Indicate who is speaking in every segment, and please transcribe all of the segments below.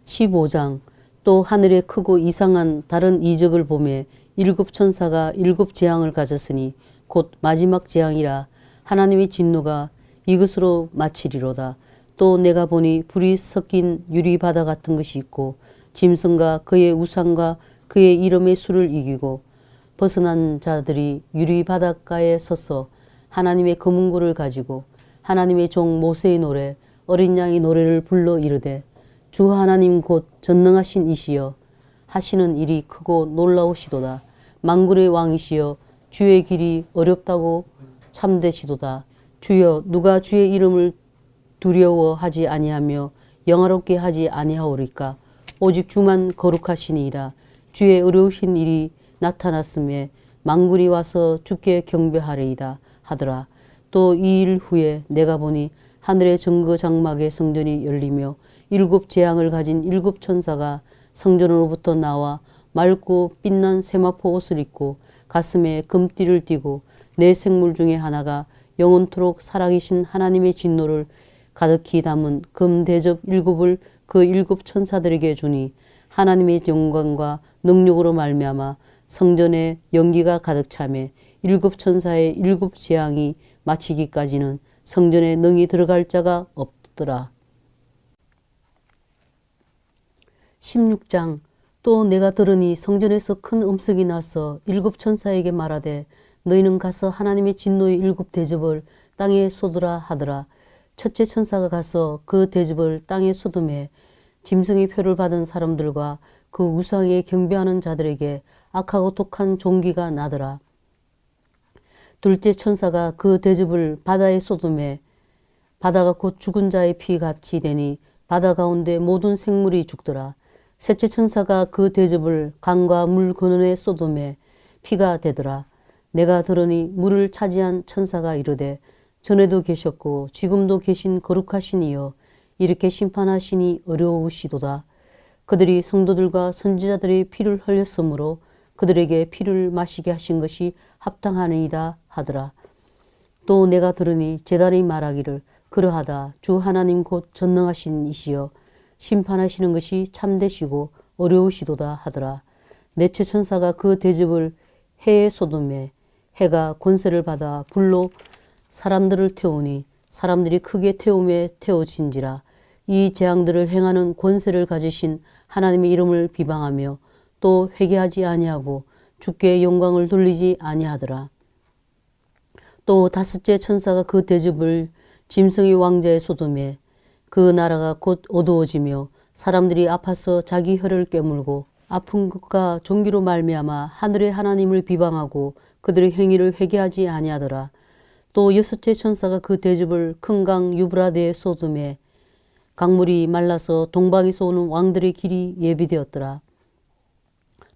Speaker 1: 15장. 또 하늘에 크고 이상한 다른 이적을 보매 일곱 천사가 일곱 재앙을 가졌으니 곧 마지막 재앙이라. 하나님의 진노가 이것으로 마치리로다. 또 내가 보니 불이 섞인 유리바다 같은 것이 있고 짐승과 그의 우상과 그의 이름의 수를 이기고 벗어난 자들이 유리바닷가에 서서 하나님의 검은고를 가지고 하나님의 종 모세의 노래 어린 양의 노래를 불러 이르되 주 하나님 곧 전능하신 이시여 하시는 일이 크고 놀라우시도다. 만군의 왕이시여 주의 길이 어렵다고 참되시도다. 주여 누가 주의 이름을 두려워하지 아니하며 영화롭게 하지 아니하오리까. 오직 주만 거룩하시니이다. 주의 어려우신 일이 나타났음에 만군이 와서 주께 경배하리이다 하더라. 또 이 일 후에 내가 보니 하늘의 정거장막의 성전이 열리며 일곱 재앙을 가진 일곱 천사가 성전으로부터 나와 맑고 빛난 세마포 옷을 입고 가슴에 금띠를 띠고 네 생물 중에 하나가 영원토록 살아계신 하나님의 진노를 가득히 담은 금 대접 일곱을 그 일곱 천사들에게 주니 하나님의 영광과 능력으로 말미암아 성전에 연기가 가득 차매 일곱 천사의 일곱 재앙이 마치기까지는 성전에 능히 들어갈 자가 없더라. 16장. 또 내가 들으니 성전에서 큰 음성이 나서 일곱 천사에게 말하되 너희는 가서 하나님의 진노의 일곱 대접을 땅에 쏟으라 하더라. 첫째 천사가 가서 그 대접을 땅에 쏟음에 짐승의 표를 받은 사람들과 그 우상에 경배하는 자들에게 악하고 독한 종기가 나더라. 둘째 천사가 그 대접을 바다에 쏟음에 바다가 곧 죽은 자의 피같이 되니 바다 가운데 모든 생물이 죽더라. 셋째 천사가 그 대접을 강과 물 근원에 쏟음에 피가 되더라. 내가 들으니 물을 차지한 천사가 이르되 전에도 계셨고 지금도 계신 거룩하신 이여 이렇게 심판하시니 어려우시도다. 그들이 성도들과 선지자들의 피를 흘렸으므로 그들에게 피를 마시게 하신 것이 합당하니이다 하더라. 또 내가 들으니 제단이 말하기를 그러하다. 주 하나님 곧 전능하신 이시여 심판하시는 것이 참되시고 어려우시도다 하더라. 넷째 천사가 그 대접을 해에 쏟음에 해가 권세를 받아 불로 사람들을 태우니 사람들이 크게 태움에 태워진지라. 이 재앙들을 행하는 권세를 가지신 하나님의 이름을 비방하며 또 회개하지 아니하고 주께 영광을 돌리지 아니하더라. 또 다섯째 천사가 그 대접을 짐승의 왕자의 소돔에 그 나라가 곧 어두워지며 사람들이 아파서 자기 혀를 깨물고 아픈 것과 종기로 말미암아 하늘의 하나님을 비방하고 그들의 행위를 회개하지 아니하더라. 또 여섯째 천사가 그 대접을 큰 강 유브라데의 소돔에 강물이 말라서 동방에서 오는 왕들의 길이 예비되었더라.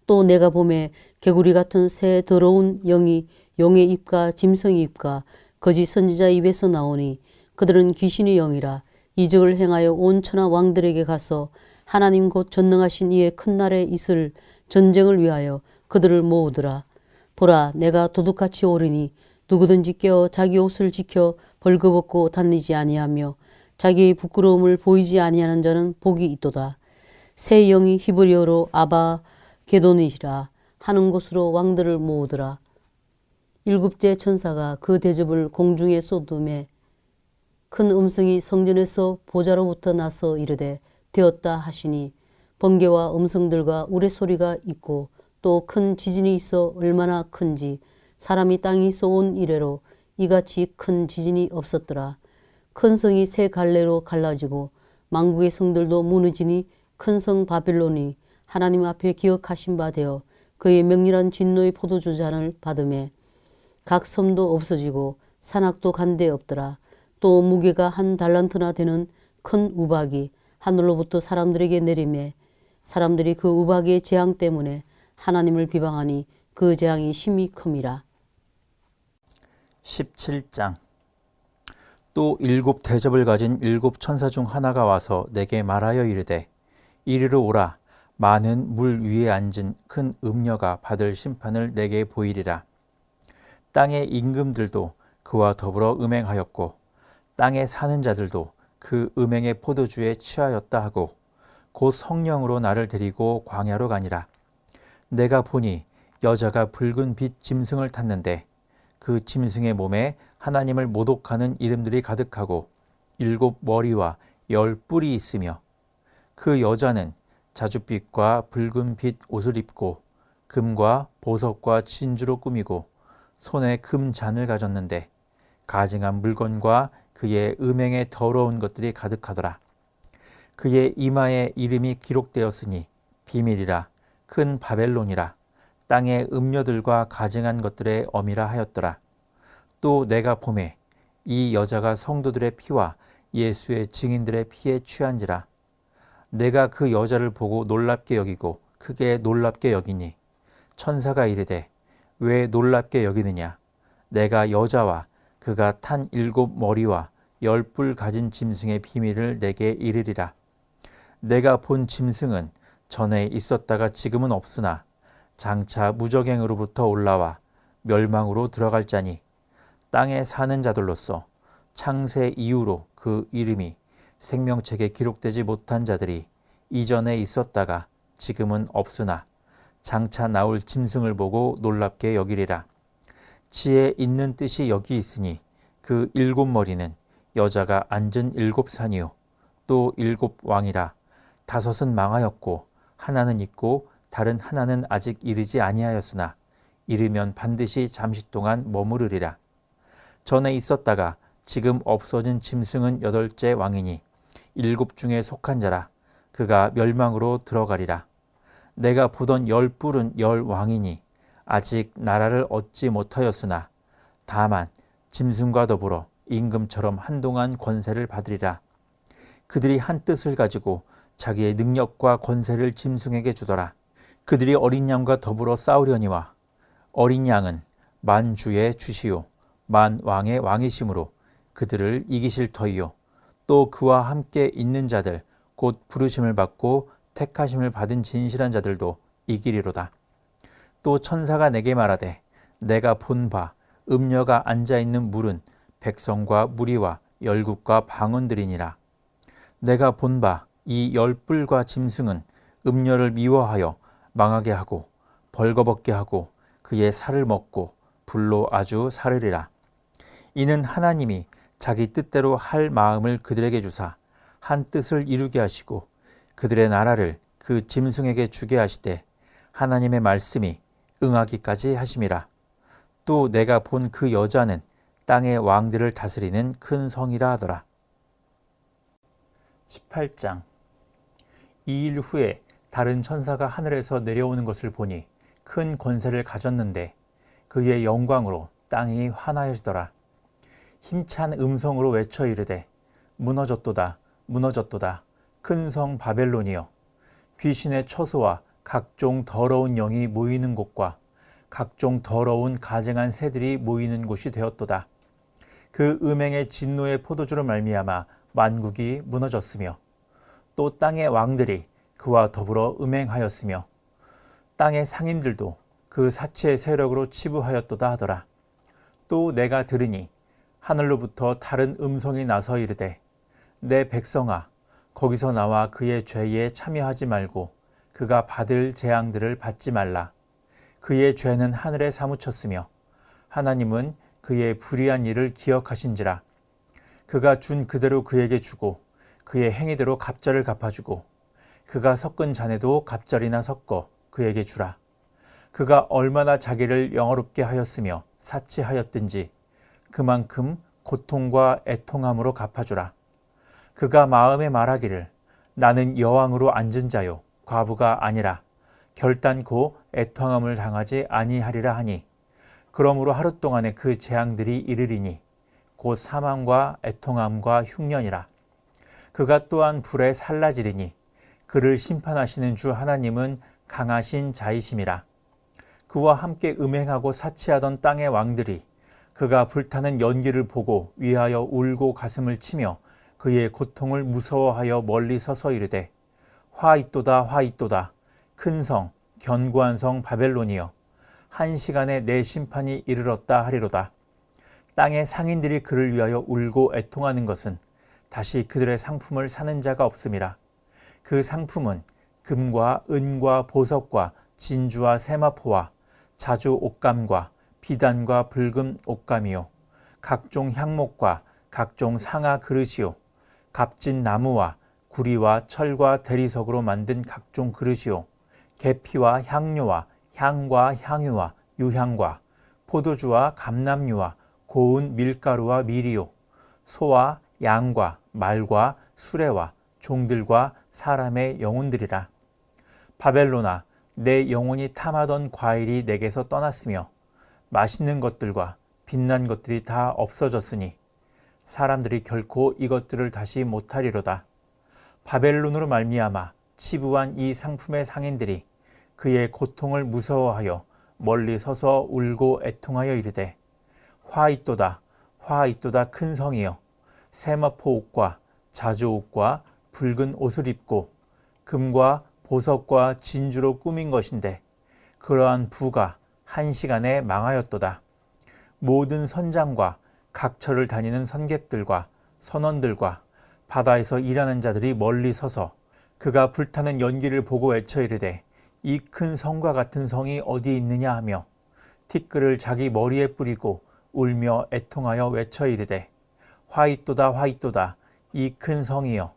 Speaker 1: 또 내가 보매 개구리 같은 새 더러운 영이 용의 입과 짐승의 입과 거짓 선지자 입에서 나오니 그들은 귀신의 영이라. 이적을 행하여 온 천하 왕들에게 가서 하나님 곧 전능하신 이의 큰 날에 있을 전쟁을 위하여 그들을 모으더라. 보라 내가 도둑같이 오르니 누구든지 깨어 자기 옷을 지켜 벌거벗고 다니지 아니하며 자기의 부끄러움을 보이지 아니하는 자는 복이 있도다. 새 영이 히브리어로 아바 게도니라 하는 곳으로 왕들을 모으더라. 일곱째 천사가 그 대접을 공중에 쏟음에 큰 음성이 성전에서 보좌로부터 나서 이르되 되었다 하시니 번개와 음성들과 우레소리가 있고 또 큰 지진이 있어 얼마나 큰지 사람이 땅에서 온 이래로 이같이 큰 지진이 없었더라. 큰 성이 세 갈래로 갈라지고 만국의 성들도 무너지니 큰 성 바빌론이 하나님 앞에 기억하신 바 되어 그의 명렬한 진노의 포도주 잔을 받음에 각 섬도 없어지고 산악도 간데 없더라. 또 무게가 한 달란트나 되는 큰 우박이 하늘로부터 사람들에게 내리매 사람들이 그 우박의 재앙 때문에 하나님을 비방하니 그 재앙이 심히 큼이라.
Speaker 2: 17장. 또 일곱 대접을 가진 일곱 천사 중 하나가 와서 내게 말하여 이르되 이리로 오라. 많은 물 위에 앉은 큰 음녀가 받을 심판을 내게 보이리라. 땅의 임금들도 그와 더불어 음행하였고 땅에 사는 자들도 그 음행의 포도주에 취하였다 하고 곧 성령으로 나를 데리고 광야로 가니라. 내가 보니 여자가 붉은 빛 짐승을 탔는데 그 짐승의 몸에 하나님을 모독하는 이름들이 가득하고 7 머리와 10 뿔이 있으며 그 여자는 자줏빛과 붉은 빛 옷을 입고 금과 보석과 진주로 꾸미고 손에 금잔을 가졌는데 가증한 물건과 그의 음행에 더러운 것들이 가득하더라. 그의 이마에 이름이 기록되었으니 비밀이라 큰 바벨론이라 땅의 음녀들과 가증한 것들의 어미라 하였더라. 또 내가 보매 이 여자가 성도들의 피와 예수의 증인들의 피에 취한지라. 내가 그 여자를 보고 놀랍게 여기고 크게 놀랍게 여기니 천사가 이르되 왜 놀랍게 여기느냐. 내가 여자와 그가 탄 7 머리와 10 뿔 가진 짐승의 비밀을 내게 이르리라. 내가 본 짐승은 전에 있었다가 지금은 없으나 장차 무저갱으로부터 올라와 멸망으로 들어갈 자니 땅에 사는 자들로서 창세 이후로 그 이름이 생명책에 기록되지 못한 자들이 이전에 있었다가 지금은 없으나 장차 나올 짐승을 보고 놀랍게 여기리라. 지혜 있는 뜻이 여기 있으니 그 7 머리는 여자가 앉은 7 산이요 또 7 왕이라. 5은 망하였고 하나는 있고 다른 하나는 아직 이르지 아니하였으나 이르면 반드시 잠시 동안 머무르리라. 전에 있었다가 지금 없어진 짐승은 8째 왕이니 7 중에 속한 자라. 그가 멸망으로 들어가리라. 내가 보던 10 뿔은 10 왕이니 아직 나라를 얻지 못하였으나 다만 짐승과 더불어 임금처럼 한동안 권세를 받으리라. 그들이 한 뜻을 가지고 자기의 능력과 권세를 짐승에게 주더라. 그들이 어린 양과 더불어 싸우려니와 어린 양은 만주의 주시요 만왕의 왕이심으로 그들을 이기실 터이요 또 그와 함께 있는 자들 곧 부르심을 받고 택하심을 받은 진실한 자들도 이기리로다. 또 천사가 내게 말하되 내가 본 바 음녀가 앉아있는 물은 백성과 무리와 열국과 방언들이니라. 내가 본 바 이 10 뿔과 짐승은 음녀를 미워하여 망하게 하고 벌거벗게 하고 그의 살을 먹고 불로 아주 사르리라. 이는 하나님이 자기 뜻대로 할 마음을 그들에게 주사 한 뜻을 이루게 하시고 그들의 나라를 그 짐승에게 주게 하시되 하나님의 말씀이 응하기까지 하심이라. 또 내가 본 그 여자는 땅의 왕들을 다스리는 큰 성이라 하더라. 18장. 2일 후에 다른 천사가 하늘에서 내려오는 것을 보니 큰 권세를 가졌는데 그의 영광으로 땅이 환하여지더라. 힘찬 음성으로 외쳐 이르되 무너졌도다 무너졌도다 큰 성 바벨론이여 귀신의 처소와 각종 더러운 영이 모이는 곳과 각종 더러운 가증한 새들이 모이는 곳이 되었도다. 그 음행의 진노의 포도주로 말미암아 만국이 무너졌으며 또 땅의 왕들이 그와 더불어 음행하였으며 땅의 상인들도 그 사치의 세력으로 치부하였도다 하더라. 또 내가 들으니 하늘로부터 다른 음성이 나서 이르되 내 백성아 거기서 나와 그의 죄에 참여하지 말고 그가 받을 재앙들을 받지 말라. 그의 죄는 하늘에 사무쳤으며 하나님은 그의 불의한 일을 기억하신지라. 그가 준 그대로 그에게 주고 그의 행위대로 갑절을 갚아주고 그가 섞은 잔에도 갑절이나 섞어 그에게 주라. 그가 얼마나 자기를 영화롭게 하였으며 사치하였든지 그만큼 고통과 애통함으로 갚아주라. 그가 마음에 말하기를 나는 여왕으로 앉은 자요 과부가 아니라 결단코 애통함을 당하지 아니하리라 하니 그러므로 하루 동안에 그 재앙들이 이르리니 곧 사망과 애통함과 흉년이라. 그가 또한 불에 살라지리니 그를 심판하시는 주 하나님은 강하신 자이심이라. 그와 함께 음행하고 사치하던 땅의 왕들이 그가 불타는 연기를 보고 위하여 울고 가슴을 치며 그의 고통을 무서워하여 멀리 서서 이르되 화 있도다 화 있도다 큰 성 견고한 성 바벨론이여 한 시간에 내 심판이 이르렀다 하리로다. 땅의 상인들이 그를 위하여 울고 애통하는 것은 다시 그들의 상품을 사는 자가 없음이라. 그 상품은 금과 은과 보석과 진주와 세마포와 자주 옷감과 비단과 붉은 옷감이요 각종 향목과 각종 상아 그릇이요 값진 나무와 구리와 철과 대리석으로 만든 각종 그릇이요 계피와 향료와 향과 향유와 유향과 포도주와 감람유와 고운 밀가루와 밀이요 소와 양과 말과 수레와 종들과 사람의 영혼들이라. 바벨론아, 내 영혼이 탐하던 과일이 내게서 떠났으며 맛있는 것들과 빛난 것들이 다 없어졌으니 사람들이 결코 이것들을 다시 못하리로다. 바벨론으로 말미암아 치부한 이 상품의 상인들이 그의 고통을 무서워하여 멀리 서서 울고 애통하여 이르되 화 있도다 화 있도다 큰 성이여 세마포 옷과 자주 옷과 붉은 옷을 입고 금과 보석과 진주로 꾸민 것인데 그러한 부가 한 시간에 망하였도다. 모든 선장과 각처를 다니는 선객들과 선원들과 바다에서 일하는 자들이 멀리 서서 그가 불타는 연기를 보고 외쳐 이르되 이 큰 성과 같은 성이 어디 있느냐 하며 티끌을 자기 머리에 뿌리고 울며 애통하여 외쳐 이르되 화 있도다 화 있도다 이 큰 성이여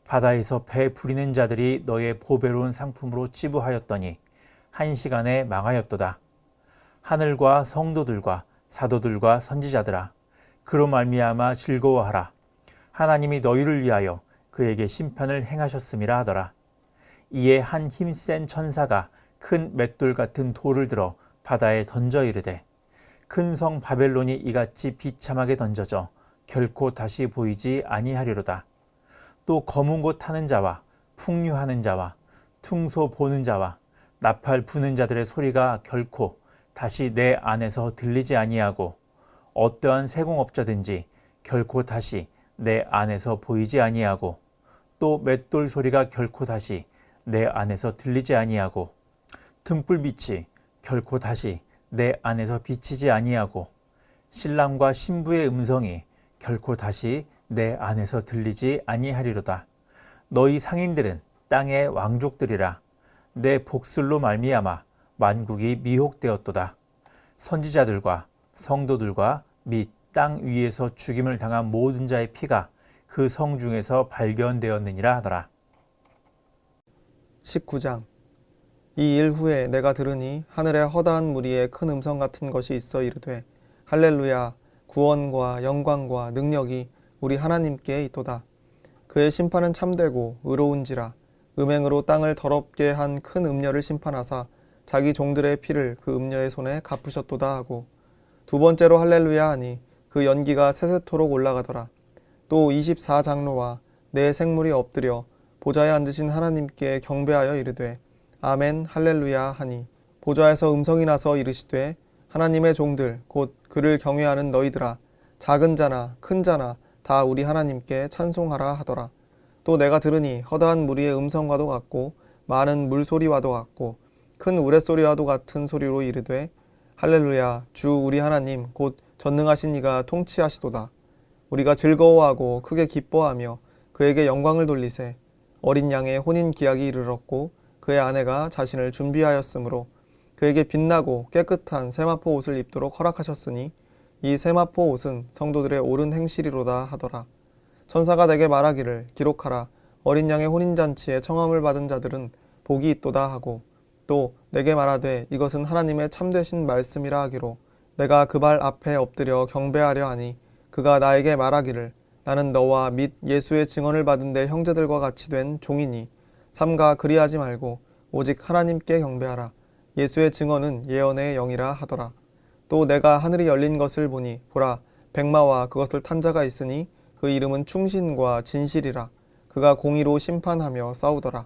Speaker 2: 바다에서 배 부리는 자들이 너의 보배로운 상품으로 치부하였더니 한 시간에 망하였도다. 하늘과 성도들과 사도들과 선지자들아 그로 말미암아 즐거워하라. 하나님이 너희를 위하여 그에게 심판을 행하셨음이라 하더라. 이에 한 힘센 천사가 큰 맷돌 같은 돌을 들어 바다에 던져 이르되 큰 성 바벨론이 이같이 비참하게 던져져 결코 다시 보이지 아니하리로다. 또 검은 곳 타는 자와 풍류하는 자와 퉁소 보는 자와 나팔 부는 자들의 소리가 결코 다시 내 안에서 들리지 아니하고 어떠한 세공업자든지 결코 다시 내 안에서 보이지 아니하고 또 맷돌 소리가 결코 다시 내 안에서 들리지 아니하고 등불빛이 결코 다시 내 안에서 비치지 아니하고 신랑과 신부의 음성이 결코 다시 내 안에서 들리지 아니하리로다. 너희 상인들은 땅의 왕족들이라. 내 복술로 말미암아 만국이 미혹되었도다. 선지자들과 성도들과 및 땅 위에서 죽임을 당한 모든 자의 피가 그 성 중에서 발견되었느니라 하더라.
Speaker 3: 19장. 이 일 후에 내가 들으니 하늘에 허다한 무리의 큰 음성 같은 것이 있어 이르되 할렐루야 구원과 영광과 능력이 우리 하나님께 있도다. 그의 심판은 참되고 의로운지라. 음행으로 땅을 더럽게 한 큰 음녀를 심판하사 자기 종들의 피를 그 음녀의 손에 갚으셨도다 하고 두 번째로 할렐루야 하니 그 연기가 세세토록 올라가더라. 또 24장로와 네 생물이 엎드려 보좌에 앉으신 하나님께 경배하여 이르되 아멘 할렐루야 하니 보좌에서 음성이 나서 이르시되 하나님의 종들 곧 그를 경외하는 너희들아 작은 자나 큰 자나 다 우리 하나님께 찬송하라 하더라. 또 내가 들으니 허다한 무리의 음성과도 같고 많은 물소리와도 같고 큰 우레소리와도 같은 소리로 이르되 할렐루야 주 우리 하나님 곧 전능하신 이가 통치하시도다. 우리가 즐거워하고 크게 기뻐하며 그에게 영광을 돌리세. 어린 양의 혼인 기약이 이르렀고 그의 아내가 자신을 준비하였으므로 그에게 빛나고 깨끗한 세마포 옷을 입도록 허락하셨으니 이 세마포 옷은 성도들의 옳은 행실이로다 하더라. 천사가 내게 말하기를 기록하라. 어린 양의 혼인잔치에 청함을 받은 자들은 복이 있도다 하고 또 내게 말하되 이것은 하나님의 참되신 말씀이라 하기로 내가 그 발 앞에 엎드려 경배하려 하니 그가 나에게 말하기를 나는 너와 및 예수의 증언을 받은 내 형제들과 같이 된 종이니 삼가 그리하지 말고 오직 하나님께 경배하라. 예수의 증언은 예언의 영이라 하더라. 또 내가 하늘이 열린 것을 보니 보라 백마와 그것을 탄 자가 있으니 그 이름은 충신과 진실이라. 그가 공의로 심판하며 싸우더라.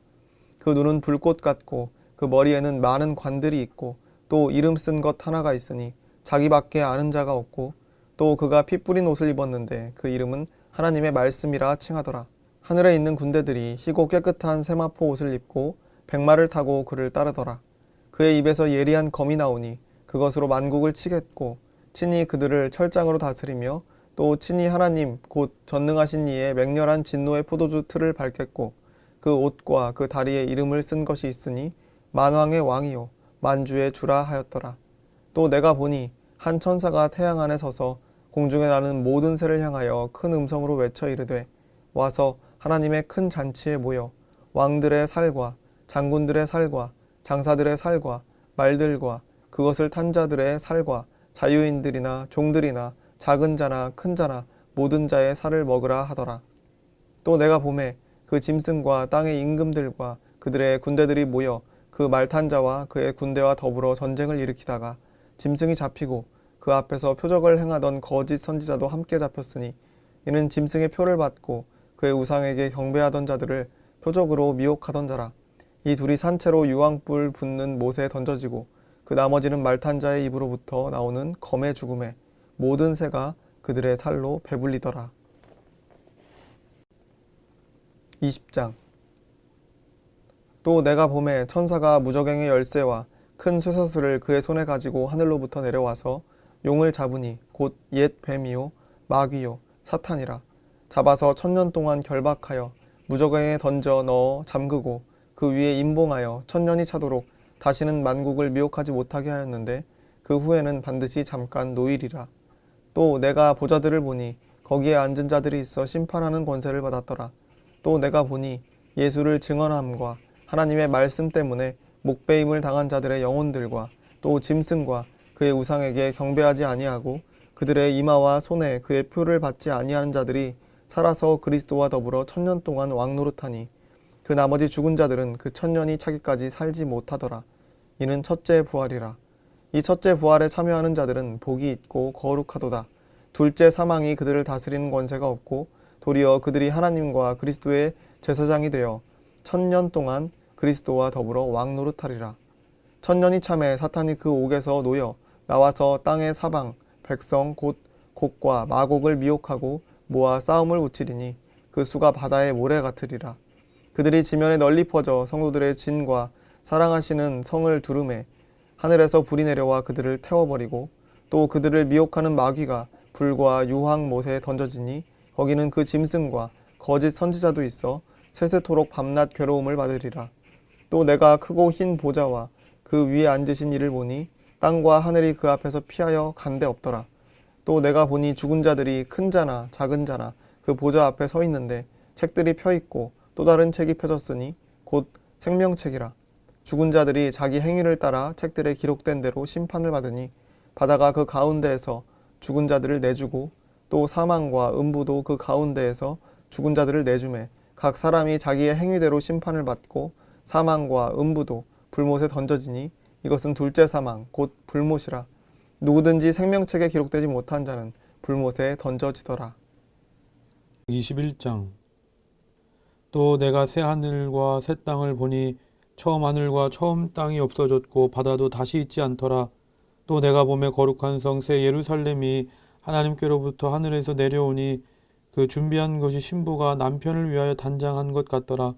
Speaker 3: 그 눈은 불꽃 같고 그 머리에는 많은 관들이 있고 또 이름 쓴 것 하나가 있으니 자기밖에 아는 자가 없고 또 그가 피 뿌린 옷을 입었는데 그 이름은 하나님의 말씀이라 칭하더라. 하늘에 있는 군대들이 희고 깨끗한 세마포 옷을 입고 백마를 타고 그를 따르더라. 그의 입에서 예리한 검이 나오니 그것으로 만국을 치겠고 친히 그들을 철장으로 다스리며 또 친히 하나님 곧 전능하신 이의 맹렬한 진노의 포도주 틀을 밟겠고 그 옷과 그 다리에 이름을 쓴 것이 있으니 만왕의 왕이요 만주의 주라 하였더라. 또 내가 보니 한 천사가 태양 안에 서서 공중에 나는 모든 새를 향하여 큰 음성으로 외쳐 이르되 와서 하나님의 큰 잔치에 모여 왕들의 살과 장군들의 살과 장사들의 살과 말들과 그것을 탄 자들의 살과 자유인들이나 종들이나 작은 자나 큰 자나 모든 자의 살을 먹으라 하더라. 또 내가 보매 그 짐승과 땅의 임금들과 그들의 군대들이 모여 그 말 탄 자와 그의 군대와 더불어 전쟁을 일으키다가 짐승이 잡히고 그 앞에서 표적을 행하던 거짓 선지자도 함께 잡혔으니 이는 짐승의 표를 받고 그의 우상에게 경배하던 자들을 표적으로 미혹하던 자라. 이 둘이 산채로 유황불 붙는 못에 던져지고 그 나머지는 말 탄 자의 입으로부터 나오는 검의 죽음에 모든 새가 그들의 살로 배불리더라. 20장. 또 내가 보매 천사가 무저갱의 열쇠와 큰 쇠사슬을 그의 손에 가지고 하늘로부터 내려와서 용을 잡으니 곧 옛 뱀이요 마귀요 사탄이라. 잡아서 1000년 동안 결박하여 무저갱에 던져 넣어 잠그고 그 위에 임봉하여 1000년이 차도록 다시는 만국을 미혹하지 못하게 하였는데 그 후에는 반드시 잠깐 노일이라. 또 내가 보좌들을 보니 거기에 앉은 자들이 있어 심판하는 권세를 받았더라. 또 내가 보니 예수를 증언함과 하나님의 말씀 때문에 목배임을 당한 자들의 영혼들과 또 짐승과 그의 우상에게 경배하지 아니하고 그들의 이마와 손에 그의 표를 받지 아니하는 자들이 살아서 그리스도와 더불어 1000년 동안 왕노릇하니 그 나머지 죽은 자들은 그 1000년이 차기까지 살지 못하더라. 이는 첫째 부활이라. 이 첫째 부활에 참여하는 자들은 복이 있고 거룩하도다. 둘째 사망이 그들을 다스리는 권세가 없고 도리어 그들이 하나님과 그리스도의 제사장이 되어 1000년 동안 그리스도와 더불어 왕노릇하리라. 1000년이 참에 사탄이 그 옥에서 놓여 나와서 땅의 사방 백성 곧 곡과 마곡을 미혹하고 모아 싸움을 우치리니 그 수가 바다의 모래 같으리라. 그들이 지면에 널리 퍼져 성도들의 진과 사랑하시는 성을 두르매 하늘에서 불이 내려와 그들을 태워버리고 또 그들을 미혹하는 마귀가 불과 유황 못에 던져지니 거기는 그 짐승과 거짓 선지자도 있어 세세토록 밤낮 괴로움을 받으리라. 또 내가 크고 흰 보좌와 그 위에 앉으신 이를 보니 땅과 하늘이 그 앞에서 피하여 간데 없더라. 또 내가 보니 죽은 자들이 큰 자나 작은 자나 그 보좌 앞에 서 있는데 책들이 펴 있고 또 다른 책이 펴졌으니 곧 생명책이라. 죽은 자들이 자기 행위를 따라 책들에 기록된 대로 심판을 받으니 바다가 그 가운데에서 죽은 자들을 내주고 또 사망과 음부도 그 가운데에서 죽은 자들을 내주매 각 사람이 자기의 행위대로 심판을 받고 사망과 음부도 불못에 던져지니 이것은 둘째 사망 곧 불못이라. 누구든지 생명책에 기록되지 못한 자는 불못에 던져지더라.
Speaker 4: 21장. 또 내가 새 하늘과 새 땅을 보니 처음 하늘과 처음 땅이 없어졌고 바다도 다시 있지 않더라. 또 내가 보매 거룩한 성 새 예루살렘이 하나님께로부터 하늘에서 내려오니 그 준비한 것이 신부가 남편을 위하여 단장한 것 같더라.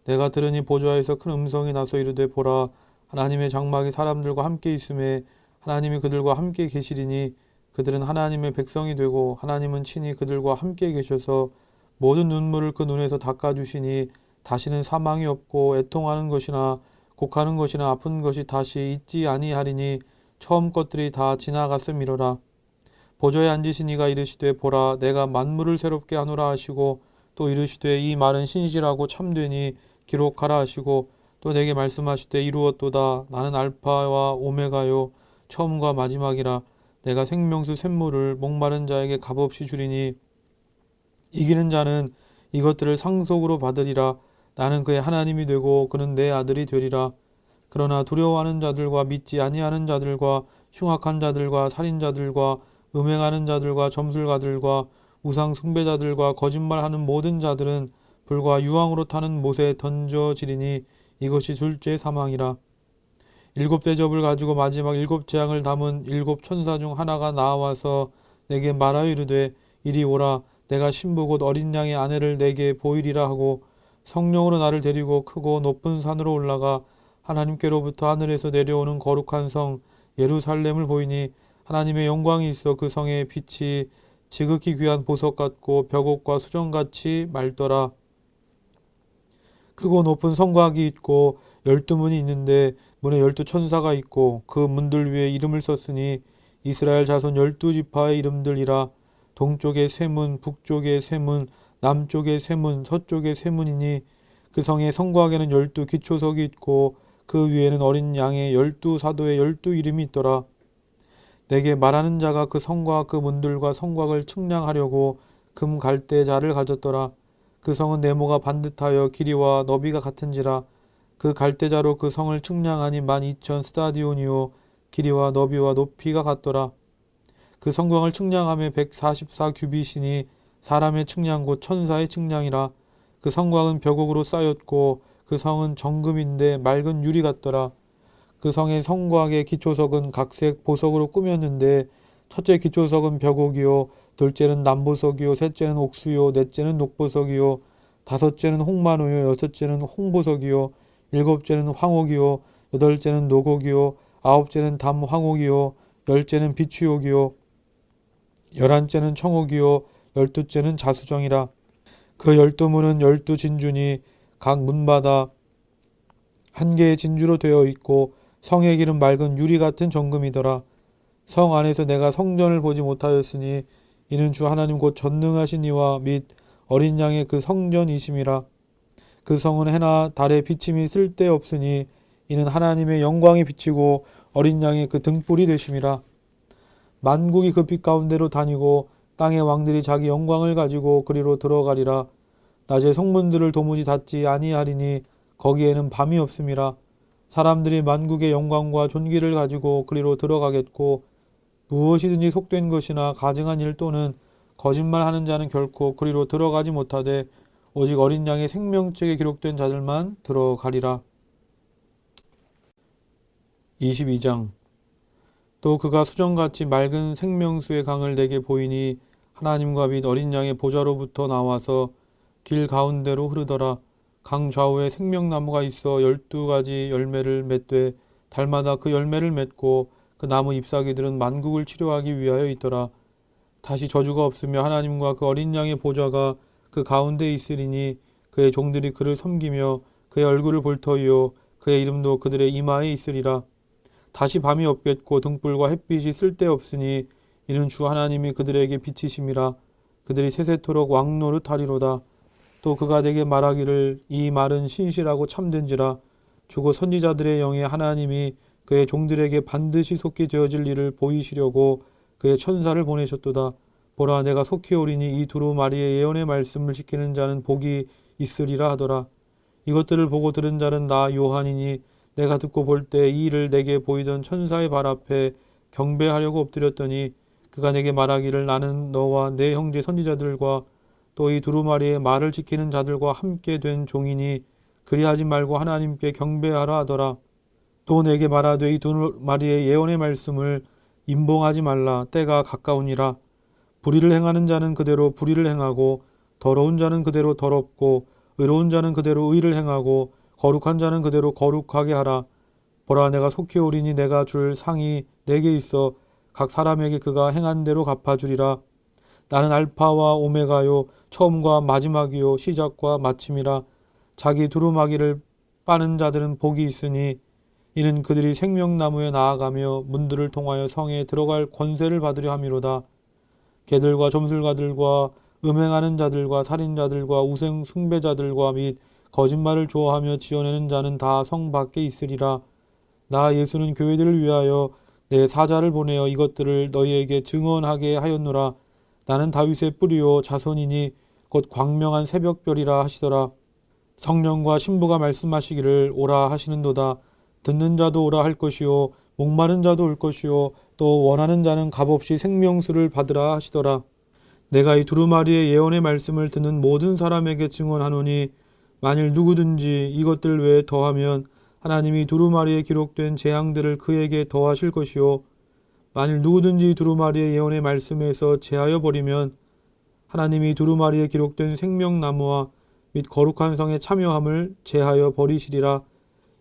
Speaker 4: 내가 들으니 보좌에서 큰 음성이 나서 이르되 보라 하나님의 장막이 사람들과 함께 있음에 하나님이 그들과 함께 계시리니 그들은 하나님의 백성이 되고 하나님은 친히 그들과 함께 계셔서 모든 눈물을 그 눈에서 닦아주시니 다시는 사망이 없고 애통하는 것이나 곡하는 것이나 아픈 것이 다시 있지 아니하리니 처음 것들이 다 지나갔음이로라. 보좌에 앉으신 이가 이르시되 보라 내가 만물을 새롭게 하노라 하시고 또 이르시되 이 말은 신실하고 참되니 기록하라 하시고 또 내게 말씀하시되 이루었도다 나는 알파와 오메가요 처음과 마지막이라. 내가 생명수 샘물을 목마른 자에게 값없이 주리니 이기는 자는 이것들을 상속으로 받으리라. 나는 그의 하나님이 되고 그는 내 아들이 되리라. 그러나 두려워하는 자들과 믿지 아니하는 자들과 흉악한 자들과 살인자들과 음행하는 자들과 점술가들과 우상 숭배자들과 거짓말하는 모든 자들은 불과 유황으로 타는 못에 던져지리니 이것이 둘째 사망이라. 7 대접을 가지고 마지막 7 재앙을 담은 7 천사 중 하나가 나와서 내게 말하여 이르되 이리 오라 내가 신부 곧 어린 양의 아내를 내게 보이리라 하고 성령으로 나를 데리고 크고 높은 산으로 올라가 하나님께로부터 하늘에서 내려오는 거룩한 성 예루살렘을 보이니 하나님의 영광이 있어 그 성의 빛이 지극히 귀한 보석 같고 벽옥과 수정같이 맑더라. 크고 높은 성곽이 있고 12문이 있는데 문에 12천사가 있고 그 문들 위에 이름을 썼으니 이스라엘 자손 12지파의 이름들이라. 동쪽에 세 문, 북쪽에 세 문, 남쪽에 세 문, 서쪽에 세 문이니 그 성의 성곽에는 12기초석이 있고 그 위에는 어린 양의 12사도의 12이름이 있더라. 내게 말하는 자가 그 성과 그 문들과 성곽을 측량하려고 금 갈대자를 가졌더라. 그 성은 네모가 반듯하여 길이와 너비가 같은지라. 그 갈대자로 그 성을 측량하니 12,000 스타디온이요 길이와 너비와 높이가 같더라. 그 성곽을 측량하며 144 규빗이니 사람의 측량 곧 천사의 측량이라. 그 성곽은 벽옥으로 쌓였고 그 성은 정금인데 맑은 유리 같더라. 그 성의 성곽의 기초석은 각색 보석으로 꾸몄는데 첫째 기초석은 벽옥이요 둘째는 남보석이요 셋째는 옥수요 넷째는 녹보석이요 다섯째는 홍만호요 여섯째는 홍보석이요 일곱째는 황옥이요 여덟째는 노곡이요 아홉째는 담황옥이요 열째는 비추옥이요 열한째는 청옥이요 열두째는 자수정이라. 그 12문은 12진주니 각 문마다 한 개의 진주로 되어 있고 성의 길은 맑은 유리 같은 정금이더라. 성 안에서 내가 성전을 보지 못하였으니 이는 주 하나님 곧 전능하신 이와 및 어린 양의 그 성전이심이라. 그 성은 해나 달의 비침이 쓸데없으니 이는 하나님의 영광이 비치고 어린 양의 그 등불이 되심이라. 만국이 그 빛 가운데로 다니고 땅의 왕들이 자기 영광을 가지고 그리로 들어가리라. 낮에 성문들을 도무지 닫지 아니하리니 거기에는 밤이 없음이라. 사람들이 만국의 영광과 존귀를 가지고 그리로 들어가겠고 무엇이든지 속된 것이나 가증한 일 또는 거짓말하는 자는 결코 그리로 들어가지 못하되 오직 어린 양의 생명책에 기록된 자들만 들어가리라. 22장. 또 그가 수정같이 맑은 생명수의 강을 내게 보이니 하나님과 및 어린 양의 보좌로부터 나와서 길 가운데로 흐르더라. 강 좌우에 생명나무가 있어 12가지 열매를 맺되 달마다 그 열매를 맺고 그 나무 잎사귀들은 만국을 치료하기 위하여 있더라. 다시 저주가 없으며 하나님과 그 어린 양의 보좌가 그 가운데 있으리니 그의 종들이 그를 섬기며 그의 얼굴을 볼 터이요 그의 이름도 그들의 이마에 있으리라. 다시 밤이 없겠고 등불과 햇빛이 쓸데없으니 이는 주 하나님이 그들에게 빛이심이라. 그들이 세세토록 왕노릇하리로다. 또 그가 내게 말하기를 이 말은 신실하고 참된지라. 주고 선지자들의 영에 하나님이 그의 종들에게 반드시 속히 되어질 일을 보이시려고 그의 천사를 보내셨도다. 보라 내가 속히 오리니 이 두루마리의 예언의 말씀을 지키는 자는 복이 있으리라 하더라. 이것들을 보고 들은 자는 나 요한이니 내가 듣고 볼 때 이 일을 내게 보이던 천사의 발 앞에 경배하려고 엎드렸더니 그가 내게 말하기를 나는 너와 내 형제 선지자들과 또 이 두루마리의 말을 지키는 자들과 함께 된 종이니 그리하지 말고 하나님께 경배하라 하더라. 또 내게 말하되 이 두루마리의 예언의 말씀을 임봉하지 말라. 때가 가까우니라. 불의를 행하는 자는 그대로 불의를 행하고 더러운 자는 그대로 더럽고 의로운 자는 그대로 의를 행하고 거룩한 자는 그대로 거룩하게 하라. 보라 내가 속히 오리니 내가 줄 상이 내게 있어 각 사람에게 그가 행한 대로 갚아주리라. 나는 알파와 오메가요 처음과 마지막이요 시작과 마침이라. 자기 두루마기를 빠는 자들은 복이 있으니 이는 그들이 생명나무에 나아가며 문들을 통하여 성에 들어갈 권세를 받으려 함이로다. 개들과 점술가들과 음행하는 자들과 살인자들과 우상 숭배자들과 및 거짓말을 좋아하며 지어내는 자는 다 성 밖에 있으리라. 나 예수는 교회들을 위하여 내 사자를 보내어 이것들을 너희에게 증언하게 하였노라. 나는 다윗의 뿌리요 자손이니 곧 광명한 새벽별이라 하시더라. 성령과 신부가 말씀하시기를 오라 하시는도다. 듣는 자도 오라 할 것이요 목마른 자도 올 것이요 또 원하는 자는 값없이 생명수를 받으라 하시더라. 내가 이 두루마리의 예언의 말씀을 듣는 모든 사람에게 증언하노니 만일 누구든지 이것들 외에 더하면 하나님이 두루마리에 기록된 재앙들을 그에게 더하실 것이요 만일 누구든지 두루마리의 예언의 말씀에서 제하여 버리면 하나님이 두루마리에 기록된 생명나무와 및 거룩한 성에 참여함을 제하여 버리시리라.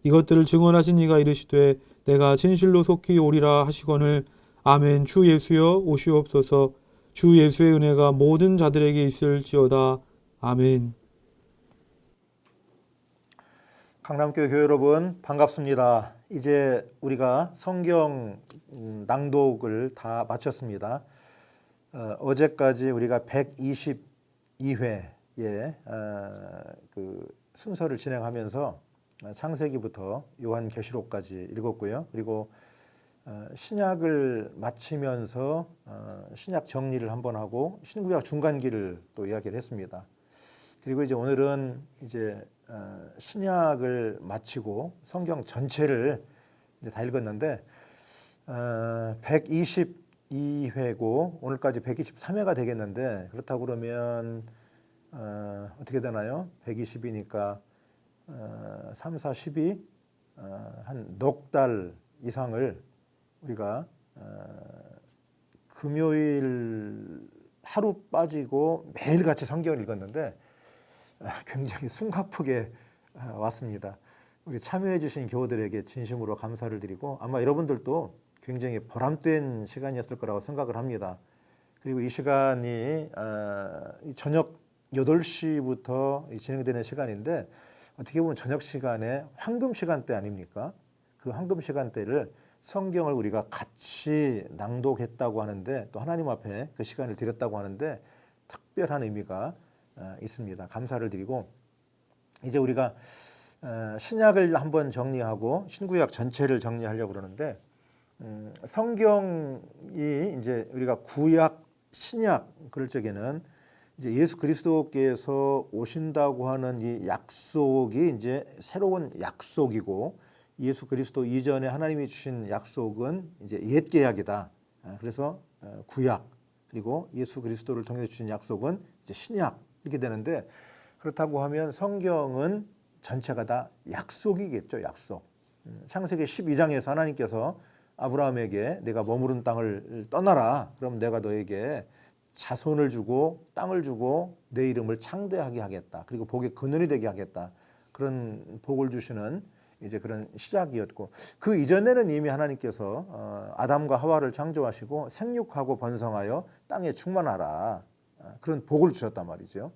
Speaker 4: 이것들을 증언하신 이가 이르시되 내가 진실로 속히 오리라 하시거늘 아멘. 주 예수여 오시옵소서. 주 예수의 은혜가 모든 자들에게 있을지어다. 아멘.
Speaker 5: 강남교회 교회 여러분 반갑습니다. 이제 우리가 성경 낭독을 다 마쳤습니다. 어제까지 우리가 122회의 그 순서를 진행하면서 창세기부터 요한계시록까지 읽었고요. 그리고 신약을 마치면서 신약 정리를 한번 하고 신구약 중간기를 또 이야기를 했습니다. 그리고 이제 오늘은 이제 신약을 마치고 성경 전체를 이제 다 읽었는데 122회고 오늘까지 123회가 되겠는데 그렇다고 그러면 어떻게 되나요? 120이니까 3, 4, 12 한 넉 달 이상을 우리가 금요일 하루 빠지고 매일같이 성경을 읽었는데 굉장히 숨가쁘게 왔습니다. 우리 참여해 주신 교우들에게 진심으로 감사를 드리고 아마 여러분들도 굉장히 보람된 시간이었을 거라고 생각을 합니다. 그리고 이 시간이 저녁 8시부터 진행되는 시간인데 어떻게 보면 저녁 시간에 황금 시간대 아닙니까? 그 황금 시간대를 성경을 우리가 같이 낭독했다고 하는데 또 하나님 앞에 그 시간을 드렸다고 하는데 특별한 의미가 있습니다. 감사를 드리고 이제 우리가 신약을 한번 정리하고 신구약 전체를 정리하려고 그러는데 성경이 이제 우리가 구약, 신약 그럴 적에는 이제 예수 그리스도께서 오신다고 하는 이 약속이 이제 새로운 약속이고 예수 그리스도 이전에 하나님이 주신 약속은 이제 옛 계약이다. 그래서 구약 그리고 예수 그리스도를 통해 주신 약속은 이제 신약 이렇게 되는데 그렇다고 하면 성경은 전체가 다 약속이겠죠. 약속. 창세기 12장에서 하나님께서 아브라함에게 내가 머무른 땅을 떠나라. 그럼 내가 너에게 자손을 주고 땅을 주고 내 이름을 창대하게 하겠다. 그리고 복의 근원이 되게 하겠다. 그런 복을 주시는 이제 그런 시작이었고 그 이전에는 이미 하나님께서 아담과 하와를 창조하시고 생육하고 번성하여 땅에 충만하라. 그런 복을 주셨단 말이죠.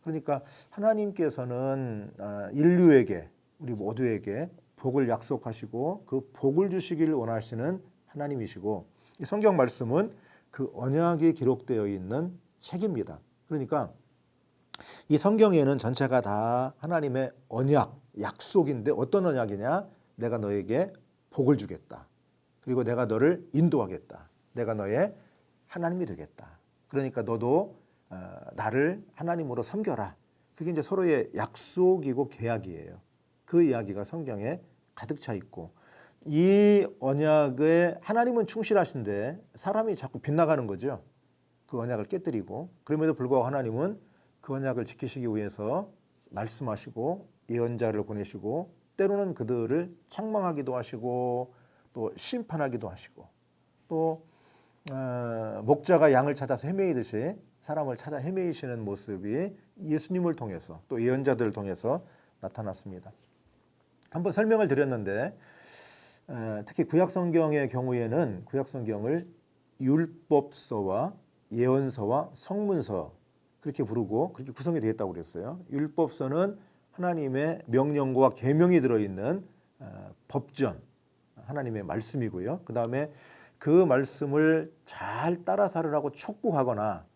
Speaker 5: 그러니까 하나님께서는 인류에게 우리 모두에게 복을 약속하시고 그 복을 주시길 원하시는 하나님이시고 이 성경 말씀은 그 언약이 기록되어 있는 책입니다. 그러니까 이 성경에는 전체가 다 하나님의 언약, 약속인데 어떤 언약이냐? 내가 너에게 복을 주겠다. 그리고 내가 너를 인도하겠다. 내가 너의 하나님이 되겠다. 그러니까 너도 나를 하나님으로 섬겨라. 그게 이제 서로의 약속이고 계약이에요. 그 이야기가 성경에 가득 차 있고 이 언약에 하나님은 충실하신데 사람이 자꾸 빗나가는 거죠. 그 언약을 깨뜨리고 그럼에도 불구하고 하나님은 그 언약을 지키시기 위해서 말씀하시고 예언자를 보내시고 때로는 그들을 책망하기도 하시고 또 심판하기도 하시고 또 목자가 양을 찾아서 헤매이듯이 사람을 찾아 헤매이시는 모습이 예수님을 통해서 또 예언자들을 통해서 나타났습니다. 한번 설명을 드렸는데 특히 구약성경의 경우에는 구약성경을 율법서와 예언서와 성문서 그렇게 부르고 그렇게 구성이 되어 있다고 그랬어요. 율법서는 하나님의 명령과 계명이 들어있는 법전, 하나님의 말씀이고요. 그 다음에 그 말씀을 잘 따라 살으라고 촉구하거나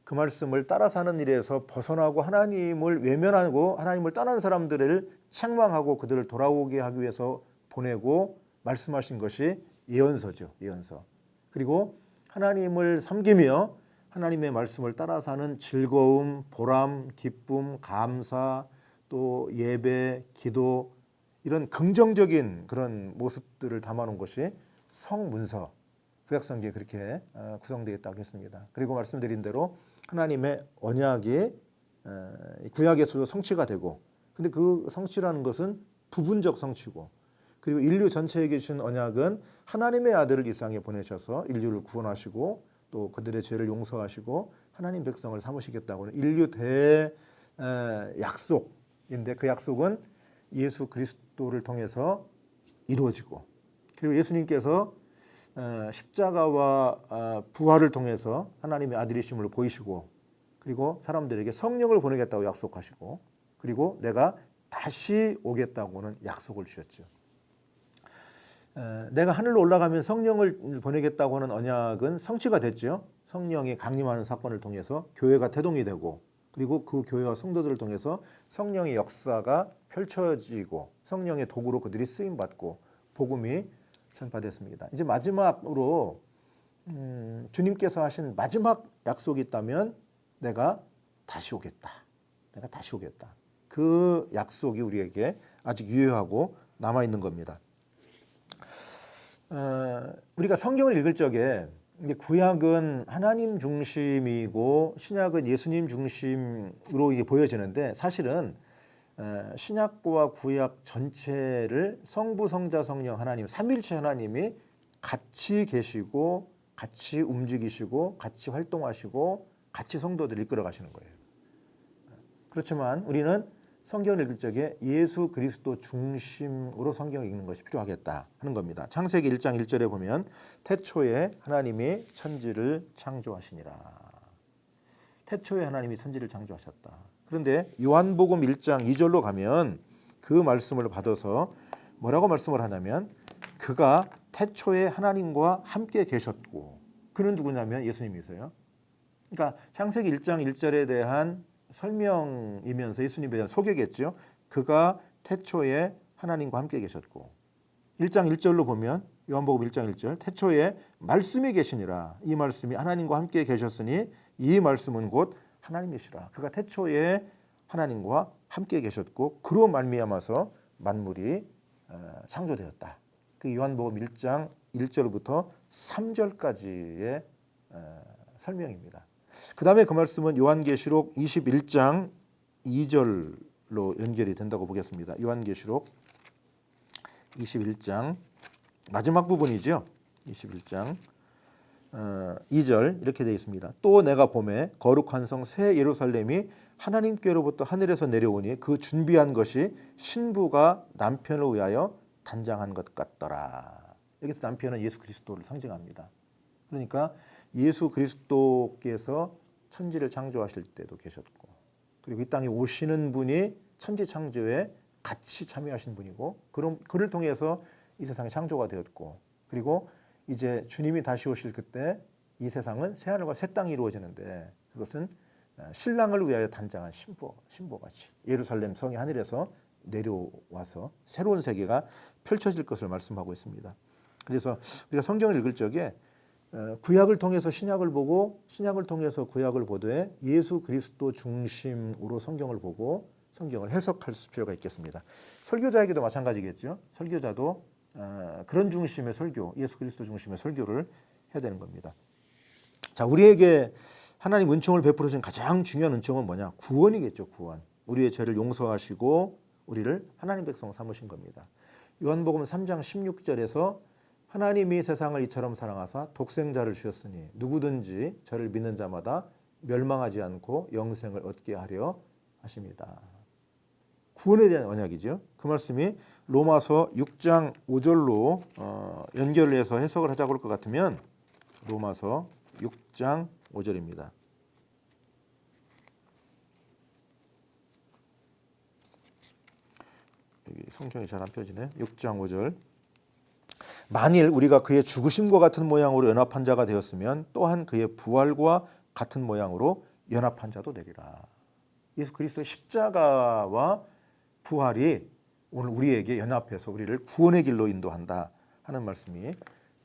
Speaker 5: 그 말씀을 따라 사는 일에서 벗어나고 하나님을 외면하고 하나님을 떠난 사람들을 책망하고 그들을 돌아오게 하기 위해서 보내고 말씀하신 것이 예언서죠. 예언서. 그리고 하나님을 섬기며 하나님의 말씀을 따라 사는 즐거움, 보람, 기쁨, 감사, 또 예배, 기도 이런 긍정적인 그런 모습들을 담아놓은 것이 성문서, 구약성경이 그렇게 구성되어 있다고 했습니다. 그리고 말씀드린 대로 하나님의 언약이 구약에서도 성취가 되고 근데 그 성취라는 것은 부분적 성취고 그리고 인류 전체에게 주신 언약은 하나님의 아들을 이 세상에 보내셔서 인류를 구원하시고 또 그들의 죄를 용서하시고 하나님 백성을 삼으시겠다고 하는 인류 대 약속인데 그 약속은 예수 그리스도를 통해서 이루어지고 그리고 예수님께서 십자가와 부활을 통해서 하나님의 아들이심을 보이시고 그리고 사람들에게 성령을 보내겠다고 약속하시고 그리고 내가 다시 오겠다고는 약속을 주셨죠. 내가 하늘로 올라가면 성령을 보내겠다고 하는 언약은 성취가 됐죠. 성령이 강림하는 사건을 통해서 교회가 태동이 되고 그리고 그 교회와 성도들을 통해서 성령의 역사가 펼쳐지고 성령의 도구로 그들이 쓰임받고 복음이 전파됐습니다. 이제 마지막으로 주님께서 하신 마지막 약속이 있다면 내가 다시 오겠다. 내가 다시 오겠다. 그 약속이 우리에게 아직 유효하고 남아있는 겁니다. 우리가 성경을 읽을 적에 이제 구약은 하나님 중심이고 신약은 예수님 중심으로 이게 보여지는데 사실은 신약과 구약 전체를 성부, 성자, 성령 하나님 삼위일체 하나님이 같이 계시고 같이 움직이시고 같이 활동하시고 같이 성도들을 이끌어 가시는 거예요. 그렇지만 우리는 성경을 읽을 적에 예수 그리스도 중심으로 성경을 읽는 것이 필요하겠다 하는 겁니다. 창세기 1장 1절에 보면 태초에 하나님이 천지를 창조하시니라. 태초에 하나님이 천지를 창조하셨다. 그런데 요한복음 1장 2절로 가면 그 말씀을 받아서 뭐라고 말씀을 하냐면 그가 태초에 하나님과 함께 계셨고 그는 누구냐면 예수님이세요. 그러니까 창세기 1장 1절에 대한 설명이면서 예수님에 대한 소개겠죠. 그가 태초에 하나님과 함께 계셨고 1장 1절로 보면 요한복음 1장 1절 태초에 말씀이 계시니라. 이 말씀이 하나님과 함께 계셨으니 이 말씀은 곧 하나님이시라. 그가 태초에 하나님과 함께 계셨고 그로 말미암아서 만물이 창조되었다. 그 요한복음 1장 1절부터 3절까지의 설명입니다. 그 다음에 그 말씀은 요한계시록 21장 2절로 연결이 된다고 보겠습니다. 요한계시록 21장 마지막 부분이죠. 21장 2절 이렇게 되어 있습니다. 또 내가 보매 거룩한 성 새 예루살렘이 하나님께로부터 하늘에서 내려오니 그 준비한 것이 신부가 남편을 위하여 단장한 것 같더라. 여기서 남편은 예수 그리스도를 상징합니다. 그러니까 예수 그리스도께서 천지를 창조하실 때도 계셨고 그리고 이 땅에 오시는 분이 천지 창조에 같이 참여하신 분이고 그럼 그를 통해서 이 세상이 창조가 되었고 그리고 이제 주님이 다시 오실 그때 이 세상은 새 하늘과 새 땅이 이루어지는데 그것은 신랑을 위하여 단장한 신부같이 예루살렘 성이 하늘에서 내려와서 새로운 세계가 펼쳐질 것을 말씀하고 있습니다. 그래서 우리가 성경을 읽을 적에 구약을 통해서 신약을 보고 신약을 통해서 구약을 보되 예수 그리스도 중심으로 성경을 보고 성경을 해석할 필요가 있겠습니다. 설교자에게도 마찬가지겠죠. 설교자도 그런 중심의 설교, 예수 그리스도 중심의 설교를 해야 되는 겁니다. 자, 우리에게 하나님 은총을 베풀어 주신 가장 중요한 은총은 뭐냐? 구원이겠죠. 구원. 우리의 죄를 용서하시고 우리를 하나님 백성 삼으신 겁니다. 요한복음 3장 16절에서 하나님이 세상을 이처럼 사랑하사 독생자를 주셨으니 누구든지 저를 믿는 자마다 멸망하지 않고 영생을 얻게 하려 하십니다. 구원에 대한 언약이죠. 그 말씀이 로마서 6장 5절로 연결을 해서 해석을 하자고 할 것 같으면 로마서 6장 5절입니다. 여기 성경이 잘 안 펴지네. 6장 5절. 만일 우리가 그의 죽으심과 같은 모양으로 연합한 자가 되었으면 또한 그의 부활과 같은 모양으로 연합한 자도 되리라. 예수 그리스도의 십자가와 부활이 오늘 우리에게 연합해서 우리를 구원의 길로 인도한다 하는 말씀이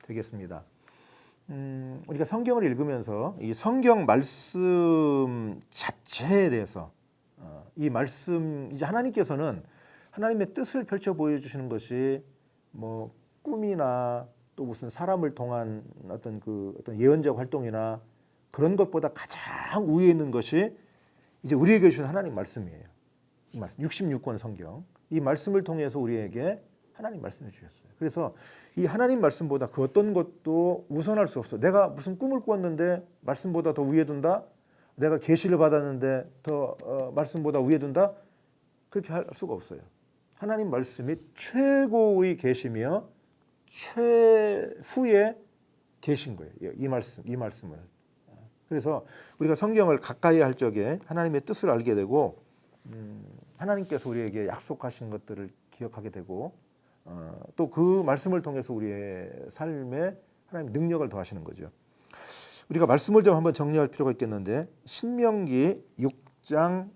Speaker 5: 되겠습니다. 우리가 성경을 읽으면서 이 성경 말씀 자체에 대해서 이 말씀 이제 하나님께서는 하나님의 뜻을 펼쳐 보여주시는 것이 뭐 꿈이나 또 무슨 사람을 통한 어떤 예언적 활동이나 그런 것보다 가장 우위에 있는 것이 이제 우리에게 주신 하나님 말씀이에요. 이 말씀 66권 성경 이 말씀을 통해서 우리에게 하나님 말씀을 주셨어요. 그래서 이 하나님 말씀보다 그 어떤 것도 우선할 수 없어. 내가 무슨 꿈을 꾸었는데 말씀보다 더 위에 둔다. 내가 계시를 받았는데 더 말씀보다 위에 둔다. 그렇게 할 수가 없어요. 하나님 말씀이 최고의 계시며 최후의 계신 거예요. 이 말씀을. 그래서 우리가 성경을 가까이 할 적에 하나님의 뜻을 알게 되고 하나님께서 우리에게 약속하신 것들을 기억하게 되고 또 그 말씀을 통해서 우리의 삶에 하나님 능력을 더하시는 거죠. 우리가 말씀을 좀 한번 정리할 필요가 있겠는데 신명기 6장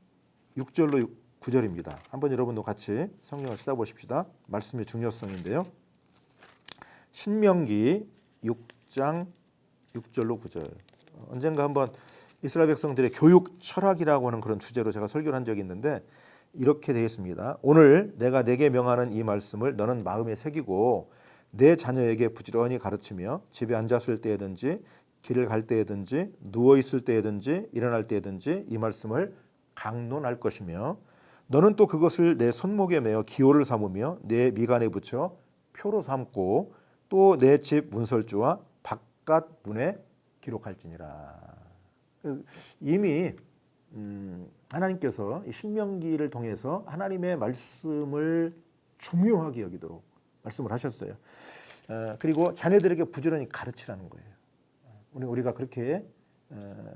Speaker 5: 6절로 9절입니다. 한번 여러분도 같이 성경을 찾아보십시다. 말씀의 중요성인데요. 신명기 6장 6절로 9절. 언젠가 한번 이스라엘 백성들의 교육 철학이라고 하는 그런 주제로 제가 설교를 한 적이 있는데 이렇게 되어 있습니다. 오늘 내가 내게 명하는 이 말씀을 너는 마음에 새기고 내 자녀에게 부지런히 가르치며 집에 앉았을 때든지 길을 갈 때든지 누워 있을 때든지 일어날 때든지 이 말씀을 강론할 것이며 너는 또 그것을 내 손목에 매어 기호를 삼으며 내 미간에 붙여 표로 삼고 또 내 집 문설주와 바깥 문에 기록할지니라. 이미 하나님께서 이 신명기를 통해서 하나님의 말씀을 중요하게 여기도록 말씀을 하셨어요. 그리고 자녀들에게 부지런히 가르치라는 거예요. 우리가 그렇게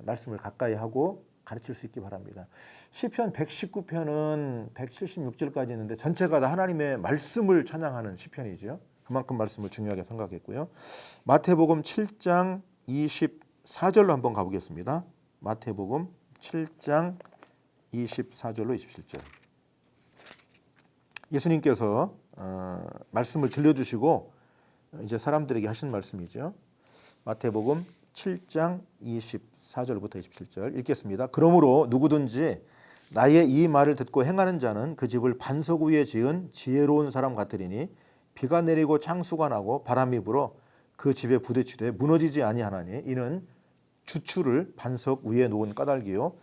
Speaker 5: 말씀을 가까이 하고 가르칠 수 있기 바랍니다. 시편 119편은 176절까지 있는데 전체가 다 하나님의 말씀을 찬양하는 시편이죠. 그만큼 말씀을 중요하게 생각했고요. 마태복음 7장 24절로 한번 가보겠습니다. 마태복음 7장 24절로 27절. 예수님께서 말씀을 들려주시고 이제 사람들에게 하신 말씀이죠. 마태복음 7장 24절부터 27절 읽겠습니다. 그러므로 누구든지 나의 이 말을 듣고 행하는 자는 그 집을 반석 위에 지은 지혜로운 사람 같으리니 비가 내리고 창수가 나고 바람이 불어 그 집에 부딪히되 무너지지 아니하나니 이는 주추를 반석 위에 놓은 까닭이요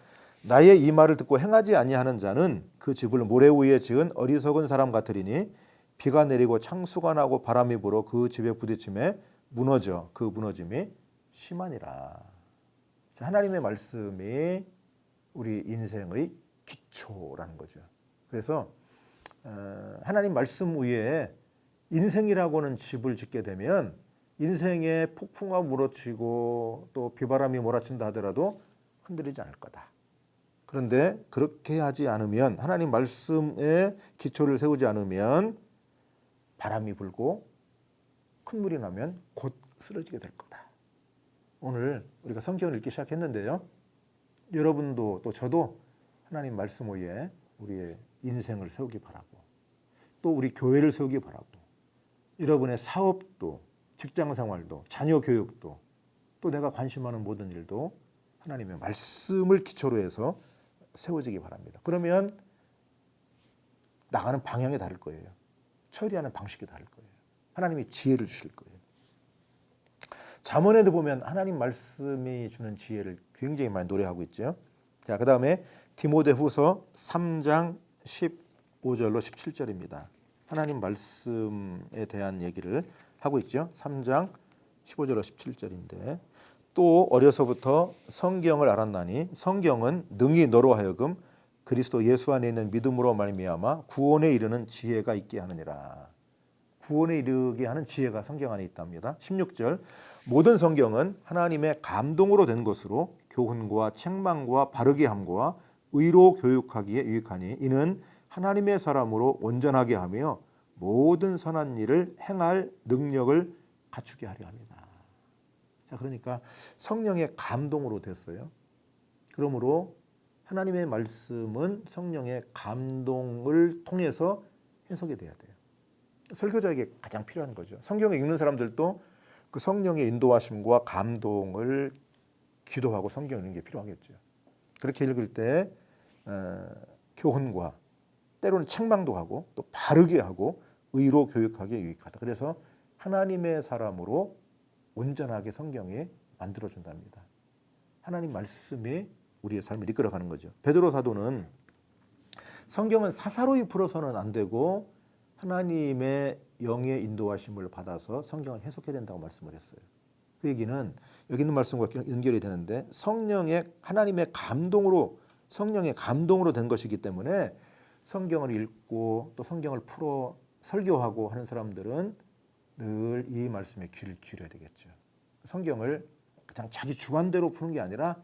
Speaker 5: 나의 이 말을 듣고 행하지 아니하는 자는 그 집을 모래 위에 지은 어리석은 사람 같으리니 비가 내리고 창수가 나고 바람이 불어 그 집에 부딪힘에 무너져 그 무너짐이 심하니라. 하나님의 말씀이 우리 인생의 기초라는 거죠. 그래서 하나님 말씀 위에 인생이라고는 집을 짓게 되면 인생에 폭풍과 몰아치고 또 비바람이 몰아친다 하더라도 흔들리지 않을 거다. 그런데 그렇게 하지 않으면 하나님 말씀에 기초를 세우지 않으면 바람이 불고 큰 물이 나면 곧 쓰러지게 될 거다. 오늘 우리가 성경을 읽기 시작했는데요. 여러분도 또 저도 하나님 말씀 위에 우리의 인생을 세우기 바라고 또 우리 교회를 세우기 바라고 여러분의 사업도 직장 생활도 자녀 교육도 또 내가 관심하는 모든 일도 하나님의 말씀을 기초로 해서 세워지기 바랍니다. 그러면 나가는 방향이 다를 거예요. 처리하는 방식이 다를 거예요. 하나님이 지혜를 주실 거예요. 잠언에도 보면 하나님 말씀이 주는 지혜를 굉장히 많이 노래하고 있죠. 자, 그다음에 디모데후서 3장 15절로 17절입니다. 하나님 말씀에 대한 얘기를 하고 있죠. 3장 15절로 17절인데 또 어려서부터 성경을 알았나니 성경은 능히 너로 하여금 그리스도 예수 안에 있는 믿음으로 말미암아 구원에 이르는 지혜가 있게 하느니라. 구원에 이르게 하는 지혜가 성경 안에 있답니다. 16절 모든 성경은 하나님의 감동으로 된 것으로 교훈과 책망과 바르게 함과 의로 교육하기에 유익하니 이는 하나님의 사람으로 온전하게 하며 모든 선한 일을 행할 능력을 갖추게 하려 합니다. 자, 그러니까 성령의 감동으로 됐어요. 그러므로 하나님의 말씀은 성령의 감동을 통해서 해석이 돼야 돼요. 설교자에게 가장 필요한 거죠. 성경을 읽는 사람들도 그 성령의 인도하심과 감동을 기도하고 성경을 읽는 게 필요하겠죠. 그렇게 읽을 때 교훈과 때로는 책망도 하고 또 바르게 하고 의로 교육하기에 유익하다. 그래서 하나님의 사람으로 온전하게 성경이 만들어준답니다. 하나님 말씀이 우리의 삶을 이끌어가는 거죠. 베드로 사도는 성경은 사사로이 풀어서는 안 되고 하나님의 영의 인도하심을 받아서 성경을 해석해야 된다고 말씀을 했어요. 그 얘기는 여기 있는 말씀과 연결이 되는데 성령의 하나님의 감동으로 성령의 감동으로 된 것이기 때문에 성경을 읽고 또 성경을 풀어 설교하고 하는 사람들은 늘 이 말씀에 귀를 기울여야 되겠죠. 성경을 그냥 자기 주관대로 푸는 게 아니라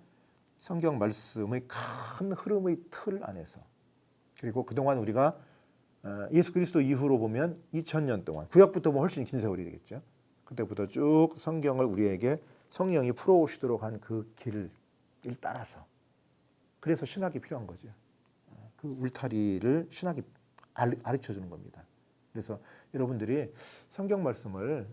Speaker 5: 성경 말씀의 큰 흐름의 틀 안에서 그리고 그동안 우리가 예수 그리스도 이후로 보면 2000년 동안 구약부터 보면 훨씬 긴 세월이 되겠죠. 그때부터 쭉 성경을 우리에게 성령이 풀어오시도록 한 그 길을 따라서 그래서 신학이 필요한 거죠. 그 울타리를 신학이 가르쳐 주는 겁니다. 그래서 여러분들이 성경 말씀을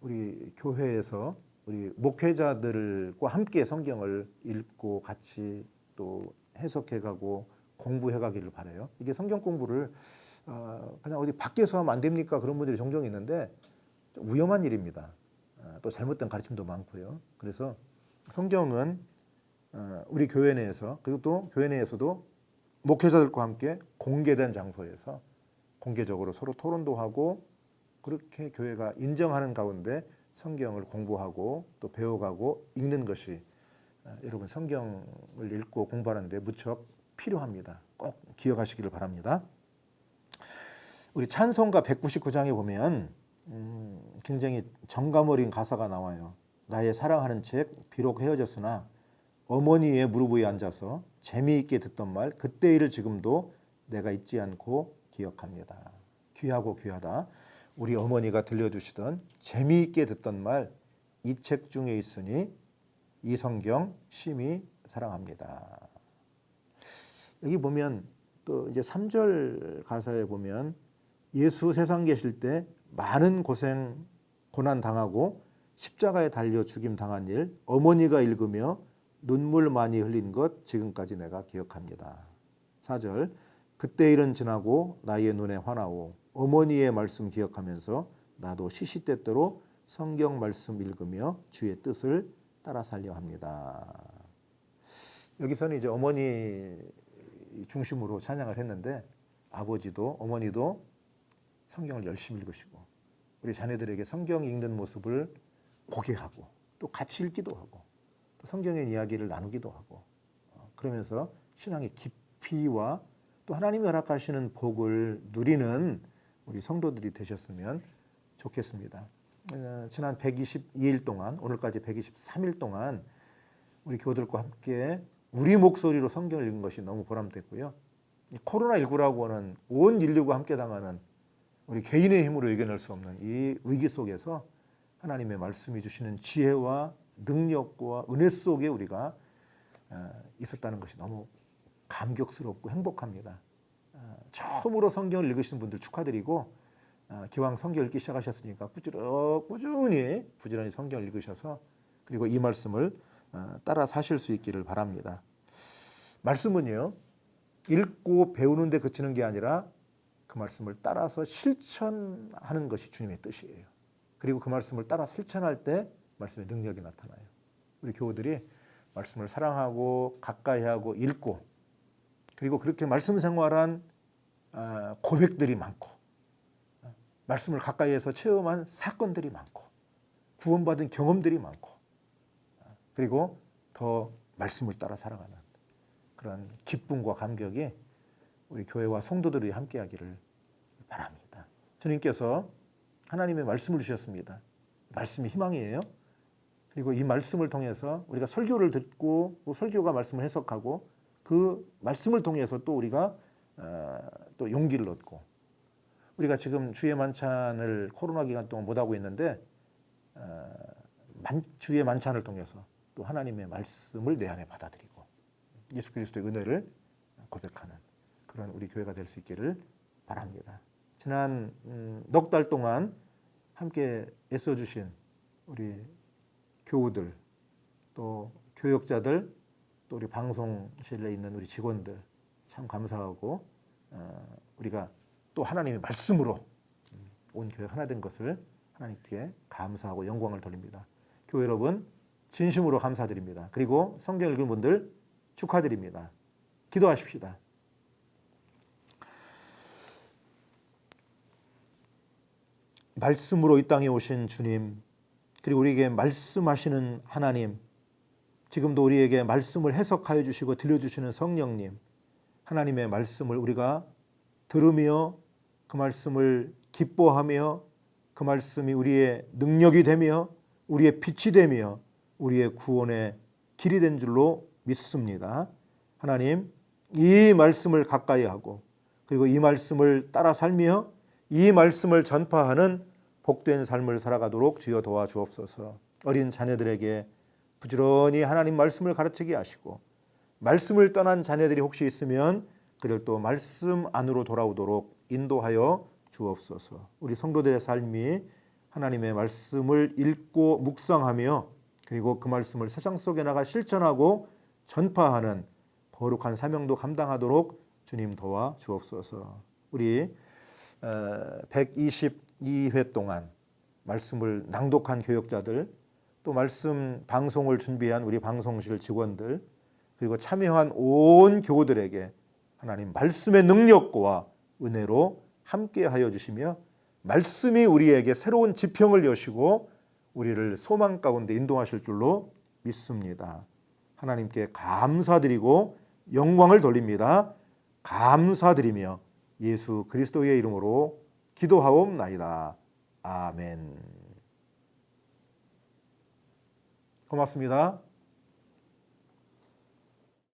Speaker 5: 우리 교회에서 우리 목회자들과 함께 성경을 읽고 같이 또 해석해가고 공부해가기를 바라요. 이게 성경 공부를 그냥 어디 밖에서 하면 안 됩니까? 그런 분들이 종종 있는데 좀 위험한 일입니다. 또 잘못된 가르침도 많고요. 그래서 성경은 우리 교회 내에서 그리고 또 교회 내에서도 목회자들과 함께 공개된 장소에서 공개적으로 서로 토론도 하고 그렇게 교회가 인정하는 가운데 성경을 공부하고 또 배워가고 읽는 것이 여러분 성경을 읽고 공부하는 데 무척 필요합니다. 꼭 기억하시기를 바랍니다. 우리 찬송가 199장에 보면 굉장히 정감 어린 가사가 나와요. 나의 사랑하는 책 비록 헤어졌으나 어머니의 무릎 위에 앉아서 재미있게 듣던 말 그때 일을 지금도 내가 잊지 않고 기억합니다. 귀하고 귀하다. 우리 어머니가 들려주시던 재미있게 듣던 말 이 책 중에 있으니 이 성경 심히 사랑합니다. 여기 보면 또 이제 3절 가사에 보면 예수 세상 계실 때 많은 고난 당하고 십자가에 달려 죽임 당한 일 어머니가 읽으며 눈물 많이 흘린 것 지금까지 내가 기억합니다. 4절 그때 일은 지나고 나의 눈에 환하오 어머니의 말씀 기억하면서 나도 시시때때로 성경 말씀 읽으며 주의 뜻을 따라 살려 합니다. 여기서는 이제 어머니 중심으로 찬양을 했는데 아버지도 어머니도 성경을 열심히 읽으시고 우리 자녀들에게 성경 읽는 모습을 보게 하고 또 같이 읽기도 하고 또 성경의 이야기를 나누기도 하고 그러면서 신앙의 깊이와 또 하나님이 허락하시는 복을 누리는 우리 성도들이 되셨으면 좋겠습니다. 지난 122일 동안 오늘까지 123일 동안 우리 교우들과 함께 우리 목소리로 성경을 읽은 것이 너무 보람됐고요. 코로나19라고 하는 온 인류가 함께 당하는 우리 개인의 힘으로 이겨낼 수 없는 이 위기 속에서 하나님의 말씀이 주시는 지혜와 능력과 은혜 속에 우리가 있었다는 것이 너무 감격스럽고 행복합니다. 처음으로 성경을 읽으신 분들 축하드리고 기왕 성경 읽기 시작하셨으니까 부지런히 성경을 읽으셔서 그리고 이 말씀을 따라 사실 수 있기를 바랍니다. 말씀은요 읽고 배우는 데 그치는 게 아니라 그 말씀을 따라서 실천하는 것이 주님의 뜻이에요. 그리고 그 말씀을 따라 실천할 때 말씀의 능력이 나타나요. 우리 교우들이 말씀을 사랑하고 가까이하고 읽고 그리고 그렇게 말씀 생활한 고백들이 많고 말씀을 가까이에서 체험한 사건들이 많고 구원받은 경험들이 많고 그리고 더 말씀을 따라 살아가는 그런 기쁨과 감격이 우리 교회와 성도들이 함께하기를 바랍니다. 주님께서 하나님의 말씀을 주셨습니다. 말씀이 희망이에요. 그리고 이 말씀을 통해서 우리가 설교를 듣고 설교가 말씀을 해석하고 그 말씀을 통해서 또 우리가 또 용기를 얻고 우리가 지금 주의 만찬을 코로나 기간 동안 못하고 있는데 주의 만찬을 통해서 또 하나님의 말씀을 내 안에 받아들이고 예수 그리스도의 은혜를 고백하는 그런 우리 교회가 될 수 있기를 바랍니다. 지난 넉 달 동안 함께 애써주신 우리 교우들 또 교역자들 또 우리 방송실에 있는 우리 직원들 참 감사하고 우리가 또 하나님의 말씀으로 온 교회 하나 된 것을 하나님께 감사하고 영광을 돌립니다. 교회 여러분 진심으로 감사드립니다. 그리고 성경 읽은 분들 축하드립니다. 기도하십시다. 말씀으로 이 땅에 오신 주님 그리고 우리에게 말씀하시는 하나님 지금도 우리에게 말씀을 해석하여 주시고 들려주시는 성령님 하나님의 말씀을 우리가 들으며 그 말씀을 기뻐하며 그 말씀이 우리의 능력이 되며 우리의 빛이 되며 우리의 구원의 길이 된 줄로 믿습니다. 하나님 이 말씀을 가까이 하고 그리고 이 말씀을 따라 살며 이 말씀을 전파하는 복된 삶을 살아가도록 주여 도와주옵소서. 어린 자녀들에게 부지런히 하나님 말씀을 가르치게 하시고 말씀을 떠난 자녀들이 혹시 있으면 그들 또 말씀 안으로 돌아오도록 인도하여 주옵소서. 우리 성도들의 삶이 하나님의 말씀을 읽고 묵상하며 그리고 그 말씀을 세상 속에 나가 실천하고 전파하는 거룩한 사명도 감당하도록 주님 도와 주옵소서. 우리 122회 동안 말씀을 낭독한 교역자들, 또 말씀 방송을 준비한 우리 방송실 직원들, 그리고 참여한 온 교우들에게 하나님 말씀의 능력과 은혜로 함께하여 주시며 말씀이 우리에게 새로운 지평을 여시고 우리를 소망 가운데 인도하실 줄로 믿습니다. 하나님께 감사드리고 영광을 돌립니다. 감사드리며 예수 그리스도의 이름으로 기도하옵나이다. 아멘. 고맙습니다.